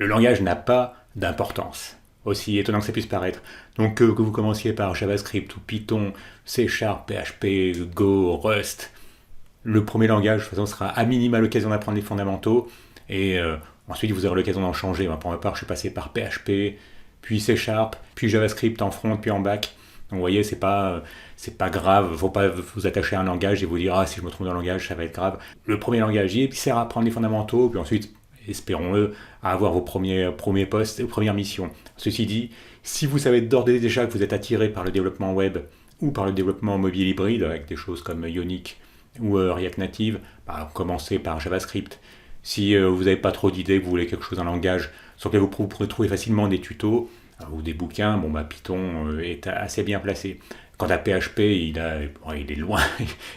Le langage n'a pas d'importance, aussi étonnant que ça puisse paraître. Donc que vous commenciez par JavaScript ou Python, C Sharp, PHP, Go, Rust, le premier langage de toute façon sera à minima l'occasion d'apprendre les fondamentaux et ensuite vous aurez l'occasion d'en changer. Moi, pour ma part, je suis passé par PHP, puis C Sharp, puis JavaScript en front, puis en back. Donc vous voyez, c'est pas grave, faut pas vous attacher à un langage et vous dire ah si je me trompe dans le langage ça va être grave. Le premier langage il sert à apprendre les fondamentaux, puis ensuite espérons-le à avoir vos premiers postes et vos premières missions. Ceci dit, si vous savez d'ores et déjà que vous êtes attiré par le développement web ou par le développement mobile hybride avec des choses comme Ionic ou React Native, bah, commencez par JavaScript. Si vous n'avez pas trop d'idées, que vous voulez quelque chose en langage sur lequel vous pourrez trouver facilement des tutos ou des bouquins, bon bah Python est assez bien placé. Quant à PHP, il est loin,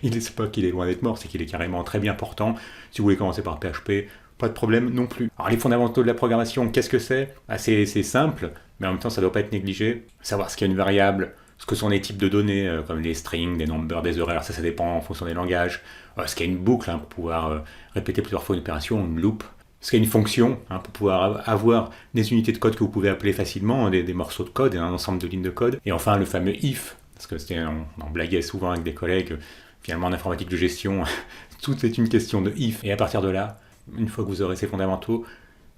c'est pas qu'il est loin d'être mort, c'est qu'il est carrément très bien portant. Si vous voulez commencer par PHP, pas de problème non plus. Alors les fondamentaux de la programmation, qu'est-ce que c'est? C'est simple, mais en même temps ça ne doit pas être négligé. Savoir ce qu'est une variable, ce que sont les types de données, comme les strings, des numbers, des horaires, ça dépend en fonction des langages. Ce qu'est une boucle, pour pouvoir répéter plusieurs fois une opération, une loop. Ce qu'est une fonction, pour pouvoir avoir des unités de code que vous pouvez appeler facilement, des morceaux de code, et un ensemble de lignes de code. Et enfin le fameux if, parce que on en blaguait souvent avec des collègues, finalement en informatique de gestion, tout est une question de if. Et à partir de là, une fois que vous aurez ces fondamentaux,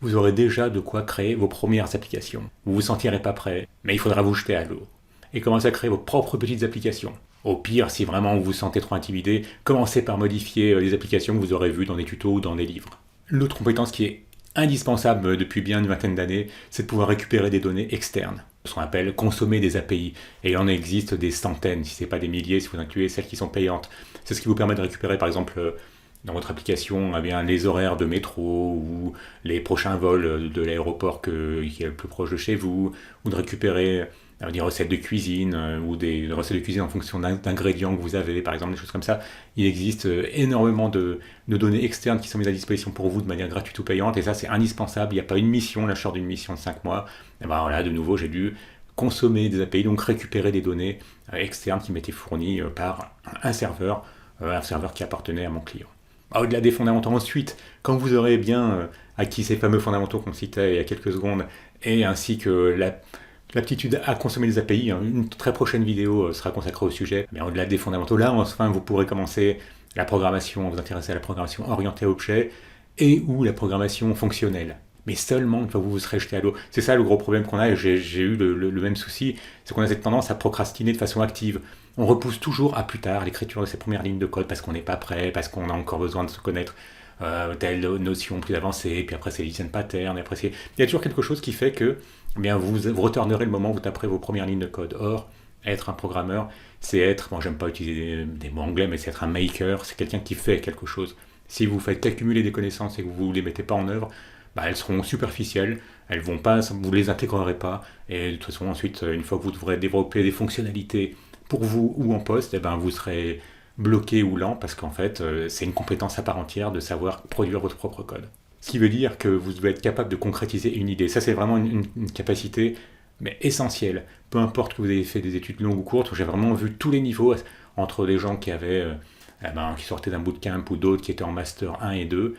vous aurez déjà de quoi créer vos premières applications. Vous vous sentirez pas prêt, mais il faudra vous jeter à l'eau et commencer à créer vos propres petites applications. Au pire, si vraiment vous vous sentez trop intimidé, commencez par modifier les applications que vous aurez vues dans des tutos ou dans des livres. L'autre compétence qui est indispensable depuis bien une vingtaine d'années, c'est de pouvoir récupérer des données externes, ce qu'on appelle consommer des API. Et il en existe des centaines, si ce n'est pas des milliers, si vous incluez celles qui sont payantes. C'est ce qui vous permet de récupérer par exemple dans votre application les horaires de métro ou les prochains vols de l'aéroport qui est le plus proche de chez vous, ou de récupérer des recettes de cuisine ou des recettes de cuisine en fonction d'ingrédients que vous avez, par exemple, des choses comme ça. Il existe énormément de données externes qui sont mises à disposition pour vous de manière gratuite ou payante, et ça c'est indispensable. Il n'y a pas une mission, là je sors d'une mission de 5 mois, et ben voilà, de nouveau j'ai dû consommer des API, donc récupérer des données externes qui m'étaient fournies par un serveur qui appartenait à mon client. Au-delà des fondamentaux ensuite, quand vous aurez bien acquis ces fameux fondamentaux qu'on citait il y a quelques secondes, et ainsi que l'aptitude à consommer des API, une très prochaine vidéo sera consacrée au sujet, mais au-delà des fondamentaux là, enfin vous pourrez commencer la programmation, vous intéresser à la programmation orientée à objet et ou la programmation fonctionnelle. Mais seulement une fois que vous vous serez jeté à l'eau. C'est ça le gros problème qu'on a, et j'ai eu le même souci, c'est qu'on a cette tendance à procrastiner de façon active. On repousse toujours à plus tard l'écriture de ces premières lignes de code parce qu'on n'est pas prêt, parce qu'on a encore besoin de se connaître telle notion plus avancée, puis après c'est listen pattern, et après c'est... Il y a toujours quelque chose qui fait que vous retournerez le moment où vous taperez vos premières lignes de code. Or, être un programmeur, c'est être, bon j'aime pas utiliser des mots anglais, mais c'est être un maker, c'est quelqu'un qui fait quelque chose. Si vous faites qu'accumuler des connaissances et que vous ne les mettez pas en œuvre, elles seront superficielles, elles vont pas, vous ne les intégrerez pas, et de toute façon ensuite, une fois que vous devrez développer des fonctionnalités pour vous ou en poste, vous serez bloqué ou lent, parce qu'en fait, c'est une compétence à part entière de savoir produire votre propre code. Ce qui veut dire que vous devez être capable de concrétiser une idée. Ça, c'est vraiment une capacité mais essentielle. Peu importe que vous ayez fait des études longues ou courtes, j'ai vraiment vu tous les niveaux, entre les gens qui qui sortaient d'un bootcamp ou d'autres qui étaient en master 1 et 2.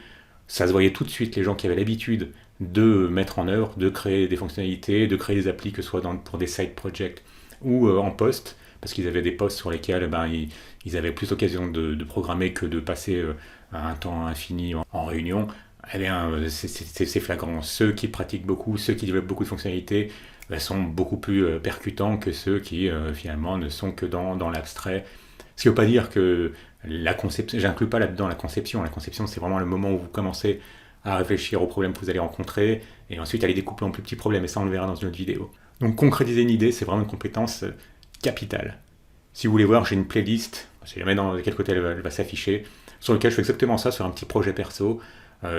Ça se voyait tout de suite, les gens qui avaient l'habitude de mettre en œuvre, de créer des fonctionnalités, de créer des applis, que ce soit pour des side projects ou en poste, parce qu'ils avaient des postes sur lesquels ils avaient plus l'occasion de programmer que de passer un temps infini en réunion. C'est flagrant. Ceux qui pratiquent beaucoup, ceux qui développent beaucoup de fonctionnalités, sont beaucoup plus percutants que ceux qui finalement ne sont que dans l'abstrait. Ce qui ne veut pas dire que la conception, j'inclus pas là-dedans la conception. La conception, c'est vraiment le moment où vous commencez à réfléchir aux problèmes que vous allez rencontrer et ensuite à les découper en plus petits problèmes, et ça on le verra dans une autre vidéo. Donc concrétiser une idée, c'est vraiment une compétence capitale. Si vous voulez voir, j'ai une playlist, si jamais dans quel côté elle va s'afficher, sur lequel je fais exactement ça sur un petit projet perso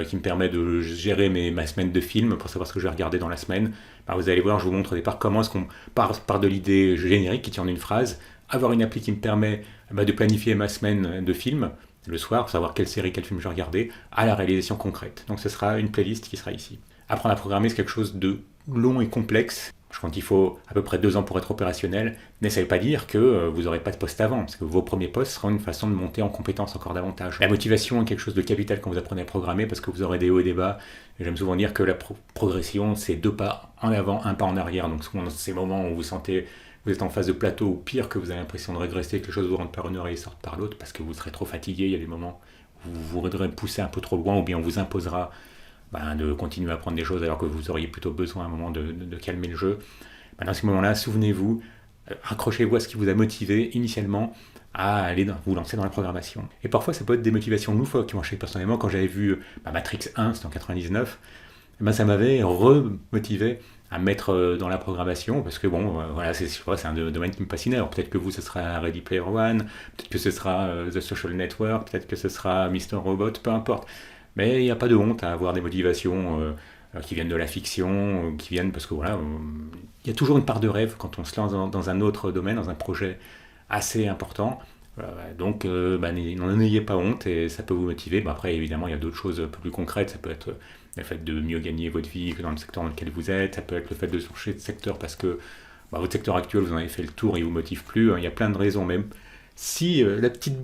qui me permet de gérer ma semaine de film pour savoir ce que je vais regarder dans la semaine. Vous allez voir, je vous montre au départ comment est-ce qu'on part de l'idée générique qui tient en une phrase, avoir une appli qui me permet de planifier ma semaine de film le soir, pour savoir quelle série, quel film je vais regarder, à la réalisation concrète. Donc ce sera une playlist qui sera ici. Apprendre à programmer, c'est quelque chose de long et complexe. Quand il faut à peu près 2 ans pour être opérationnel, mais ça ne veut pas dire que vous n'aurez pas de poste avant, parce que vos premiers postes seront une façon de monter en compétence encore davantage. La motivation est quelque chose de capital quand vous apprenez à programmer, parce que vous aurez des hauts et des bas. J'aime souvent dire que la progression, c'est 2 pas en avant, 1 pas en arrière. Donc souvent dans ces moments où vous sentez vous êtes en phase de plateau, ou pire, que vous avez l'impression de régresser, que les choses vous rentrent par une oreille et sortent par l'autre, parce que vous serez trop fatigué, il y a des moments où vous voudrez pousser un peu trop loin, ou bien on vous imposera de continuer à apprendre des choses alors que vous auriez plutôt besoin à un moment de calmer le jeu. Dans ces moments-là, souvenez-vous, raccrochez-vous à ce qui vous a motivé initialement à aller vous lancer dans la programmation. Et parfois, ça peut être des motivations loufoques. Moi, je sais personnellement, quand j'avais vu Matrix 1, c'était en 99, ça m'avait remotivé à mettre dans la programmation, parce que voilà, c'est un domaine qui me fascinait. Alors peut-être que vous, ce sera Ready Player One, peut-être que ce sera The Social Network, peut-être que ce sera Mr. Robot, peu importe. Mais il n'y a pas de honte à avoir des motivations qui viennent de la fiction, qui viennent parce que voilà, il y a toujours une part de rêve quand on se lance dans un autre domaine, dans un projet assez important. Donc n'en ayez pas honte et ça peut vous motiver. Après évidemment il y a d'autres choses un peu plus concrètes, ça peut être le fait de mieux gagner votre vie que dans le secteur dans lequel vous êtes, ça peut être le fait de changer de secteur parce que votre secteur actuel vous en avez fait le tour et il ne vous motive plus, il y a plein de raisons même. Si la petite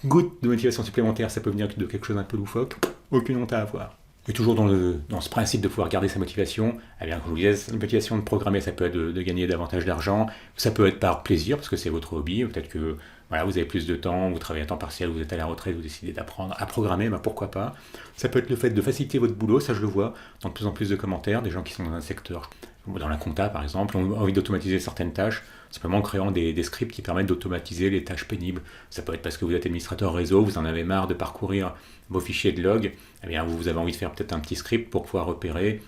goutte de motivation supplémentaire ça peut venir de quelque chose d'un peu loufoque, aucune honte à avoir. Et toujours dans ce principe de pouvoir garder sa motivation, comme je vous disais, une motivation de programmer, ça peut être de gagner davantage d'argent, ça peut être par plaisir, parce que c'est votre hobby, peut-être que voilà, vous avez plus de temps, vous travaillez à temps partiel, vous êtes à la retraite, vous décidez d'apprendre à programmer, pourquoi pas. Ça peut être le fait de faciliter votre boulot, ça je le vois dans de plus en plus de commentaires, des gens qui sont dans un secteur, dans la compta par exemple, ont envie d'automatiser certaines tâches, simplement en créant des scripts qui permettent d'automatiser les tâches pénibles. Ça peut être parce que vous êtes administrateur réseau, vous en avez marre de parcourir vos fichiers de log, vous avez envie de faire peut-être un petit script pour pouvoir repérer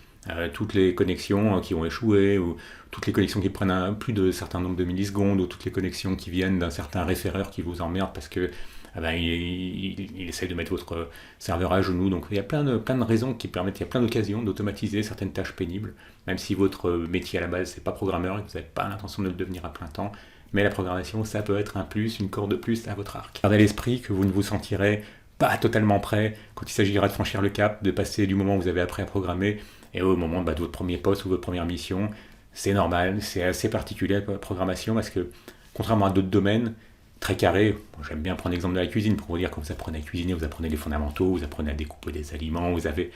toutes les connexions qui ont échoué, ou toutes les connexions qui prennent plus de certain nombre de millisecondes, ou toutes les connexions qui viennent d'un certain référeur qui vous emmerde parce que il essaye de mettre votre serveur à genoux. Donc il y a plein de raisons qui permettent, il y a plein d'occasions d'automatiser certaines tâches pénibles, même si votre métier à la base c'est pas programmeur et que vous n'avez pas l'intention de le devenir à plein temps. Mais la programmation, ça peut être un plus, une corde de plus à votre arc. Gardez à l'esprit que vous ne vous sentirez pas totalement prêt quand il s'agira de franchir le cap, de passer du moment où vous avez appris à programmer et au moment de votre premier poste ou votre première mission. C'est normal, c'est assez particulier la programmation parce que contrairement à d'autres domaines très carrés, j'aime bien prendre l'exemple de la cuisine pour vous dire quand vous apprenez à cuisiner, vous apprenez les fondamentaux, vous apprenez à découper des aliments, vous avez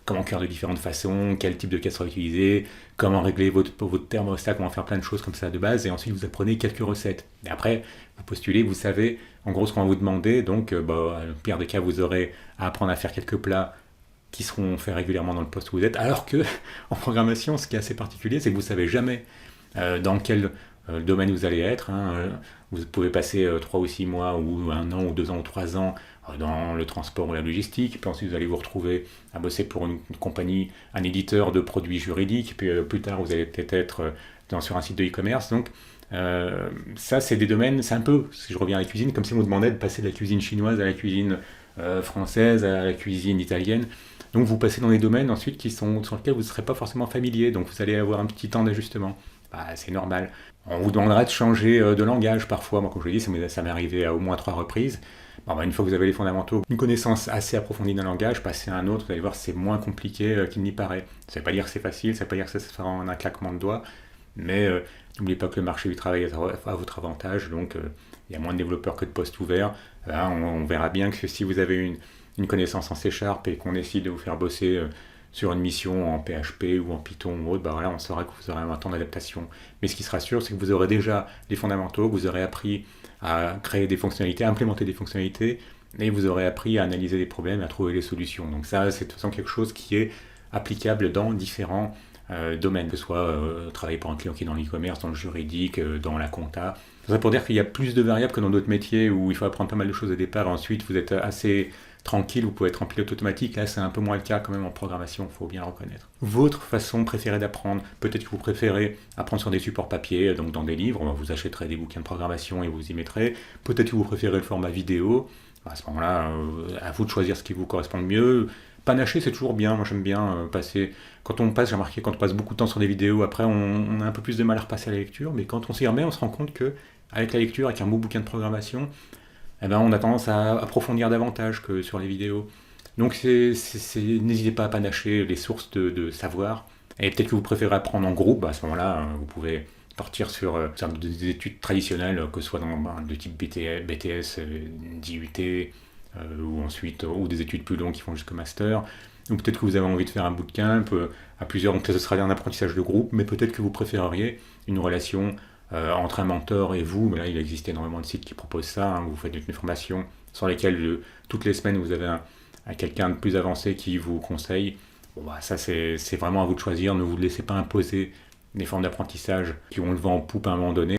comment cuire de différentes façons, quel type de casserole utiliser, comment régler votre thermostat, comment faire plein de choses comme ça de base, et ensuite vous apprenez quelques recettes. Et après, vous postulez, vous savez en gros ce qu'on va vous demander, donc au pire des cas, vous aurez à apprendre à faire quelques plats qui seront faits régulièrement dans le poste où vous êtes, alors que en programmation, ce qui est assez particulier, c'est que vous ne savez jamais dans quel domaine vous allez être. Vous pouvez passer 3 ou 6 mois, ou 1 an, ou 2 ans, ou 3 ans dans le transport ou la logistique, puis ensuite vous allez vous retrouver à bosser pour une compagnie, un éditeur de produits juridiques, puis plus tard vous allez peut-être être sur un site de e-commerce. Donc ça c'est des domaines, c'est un peu, si je reviens à la cuisine, comme si on vous demandait de passer de la cuisine chinoise à la cuisine française, à la cuisine italienne. Donc vous passez dans des domaines ensuite sur lesquels vous ne serez pas forcément familier, donc vous allez avoir un petit temps d'ajustement. C'est normal. On vous demandera de changer de langage parfois. Moi, comme je l'ai dit, ça m'est arrivé à au moins 3 reprises. Une fois que vous avez les fondamentaux, une connaissance assez approfondie d'un langage, passer à un autre, vous allez voir, c'est moins compliqué qu'il n'y paraît. Ça ne veut pas dire que c'est facile, ça ne veut pas dire que ça se fera en un claquement de doigts, mais n'oubliez pas que le marché du travail est à votre avantage, donc il y a moins de développeurs que de postes ouverts. On verra bien que si vous avez une connaissance en C# et qu'on décide de vous faire bosser sur une mission en PHP ou en Python ou autre, on saura que vous aurez un temps d'adaptation. Mais ce qui sera sûr, c'est que vous aurez déjà les fondamentaux, vous aurez appris à créer des fonctionnalités, à implémenter des fonctionnalités, et vous aurez appris à analyser des problèmes, à trouver les solutions. Donc ça, c'est de toute façon quelque chose qui est applicable dans différents domaines, que ce soit travailler pour un client qui est dans l'e-commerce, dans le juridique, dans la compta. C'est ça pour dire qu'il y a plus de variables que dans d'autres métiers où il faut apprendre pas mal de choses au départ, et ensuite vous êtes assez tranquille, vous pouvez être en pilote automatique. Là, c'est un peu moins le cas quand même en programmation, il faut bien le reconnaître. Votre façon préférée d'apprendre, peut-être que vous préférez apprendre sur des supports papier, donc dans des livres, vous achèterez des bouquins de programmation et vous y mettrez. Peut-être que vous préférez le format vidéo. À ce moment-là, à vous de choisir ce qui vous correspond le mieux. Panacher, c'est toujours bien. Moi, j'aime bien passer. J'ai remarqué, quand on passe beaucoup de temps sur des vidéos, après, on a un peu plus de mal à repasser à la lecture, mais quand on s'y remet, on se rend compte que avec la lecture, avec un beau bouquin de programmation, on a tendance à approfondir davantage que sur les vidéos. Donc n'hésitez pas à panacher les sources de savoir. Et peut-être que vous préférez apprendre en groupe, à ce moment-là, vous pouvez partir sur des études traditionnelles, que ce soit de type BTS, DUT, ou ensuite ou des études plus longues qui vont jusqu'au master. Ou peut-être que vous avez envie de faire un bootcamp à plusieurs, donc ça ce sera un apprentissage de groupe, mais peut-être que vous préféreriez une relation entre un mentor et vous. Mais là, il existe énormément de sites qui proposent ça, hein. Vous faites une formation sur lesquelles toutes les semaines vous avez quelqu'un de plus avancé qui vous conseille. Bon, bah, ça c'est vraiment à vous de choisir, ne vous laissez pas imposer des formes d'apprentissage qui ont le vent en poupe à un moment donné.